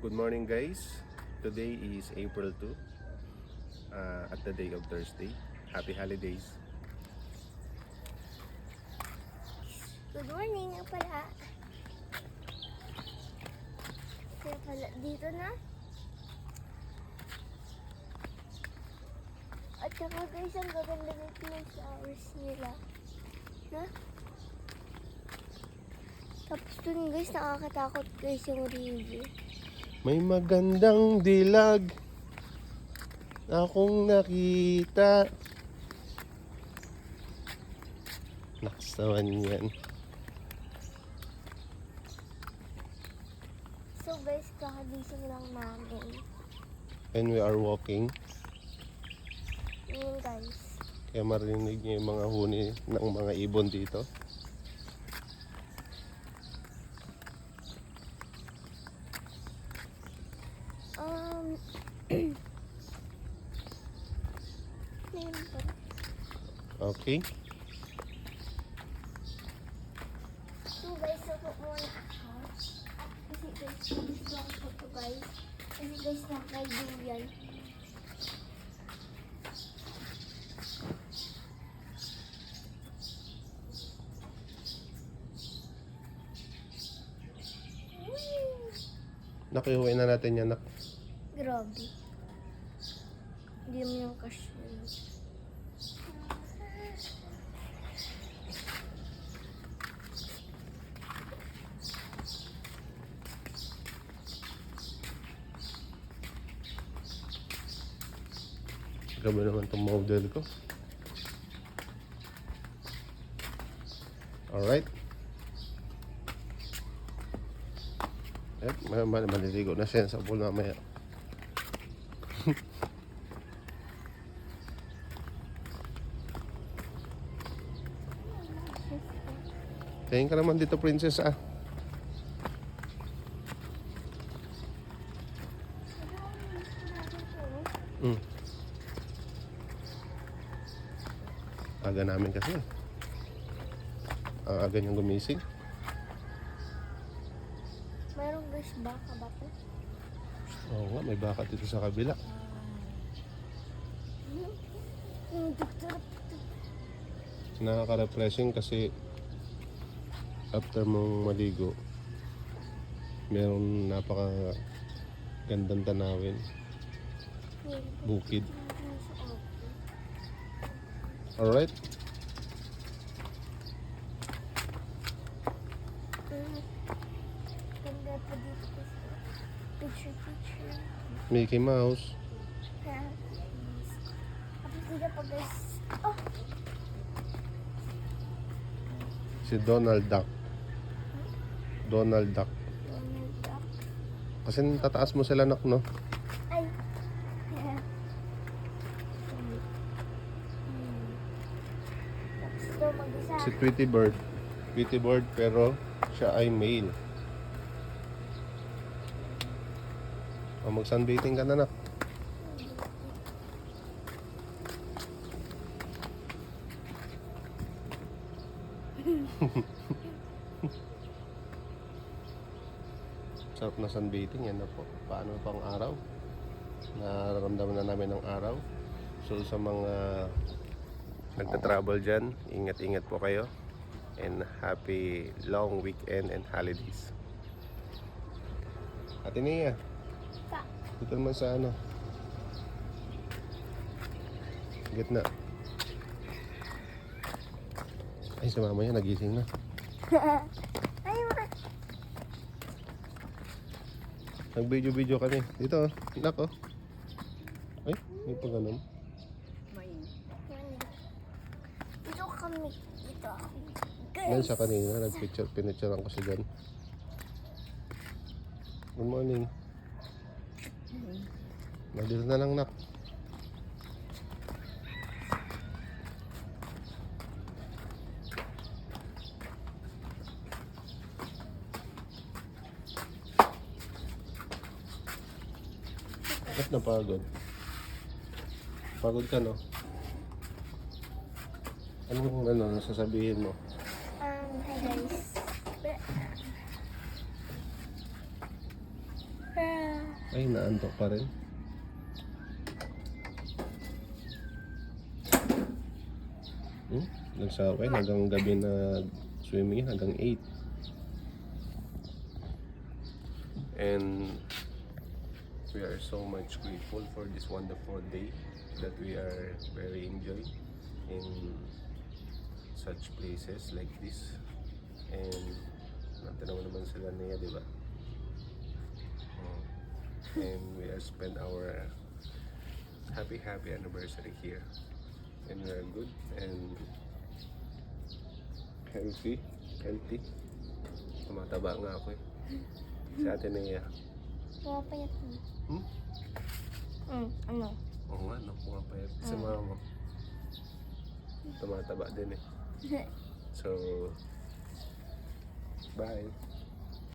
Good morning guys. Today is April 2 at the day of Thursday. Happy holidays. Good morning nga pala. Kaya pala dito na. At saka guys, ang gaganda nito yung flowers nila. Na? Tapos dun guys, nakakatakot guys yung river. May magandang dilag akong nakita. Naksawan yan. So guys, kakagising lang namin. And we are walking. Yun guys. Kaya marinig niyo yung mga huni ng mga ibon dito. Okay. So guys, suko muna ako. At kasi guys, gusto ako ito guys. Kasi guys, nakaiduyan. Nakihuwi na natin yan. Grabe. Hindi mo yung kasya. Grabe naman itong model ko. Alright. Maliligo na siya sa pool mamaya. Tingin ka naman dito, princess, ah. Aga namin kasi. Aga niyang gumising. Mayroong guys baka ba ito? Oo nga, may baka dito sa kabila. Nakaka-refreshing kasi after mong maligo, merong napaka gandang tanawin. Bukid. Alright. Ganda pa dito guys. Picture. Mickey Mouse. Tapos dito pa guys. Oh! Si Donald Duck. Donald Duck. Donald Duck. Kasi tataas mo sila, nak, no? Ay! Tapos ito mag-isa. Si Tweety Bird. Tweety Bird, pero siya ay male. O, mag-sunbathing ka na, nak. Sarap na sunbathing yan na po. Paano pang araw? Nararamdaman na namin ng araw. So sa mga nagta-travel dyan, ingat-ingat po kayo. And happy long weekend and holidays. Ate Nia, dito naman sa ano, gitna. Ay, si mama yan, nagising na. Ay, ma! Nag-video kami. Dito, anak, oh. Ay, may pa ganun. Dito kami. Dito ako. Yan siya kanina, pinicturean ko si John. Good morning. Dito na lang, nak. Ba't napagod? Pagod ka, no? Anong sasabihin mo? Hi guys. Ay, naantok pa rin. Nagsaway hanggang gabi na swimming hanggang 8. And we are so much grateful for this wonderful day that we are very enjoy in such places like this. And natanaw naman sila niya, di ba? And we are spend our happy anniversary here. And we are good and healthy. Tumataba nga ako eh. Si Ate Nea. Pumapayat mo. Ano? Oo nga, no, pumapayat. Si Mama. Tumataba din eh. So, bye.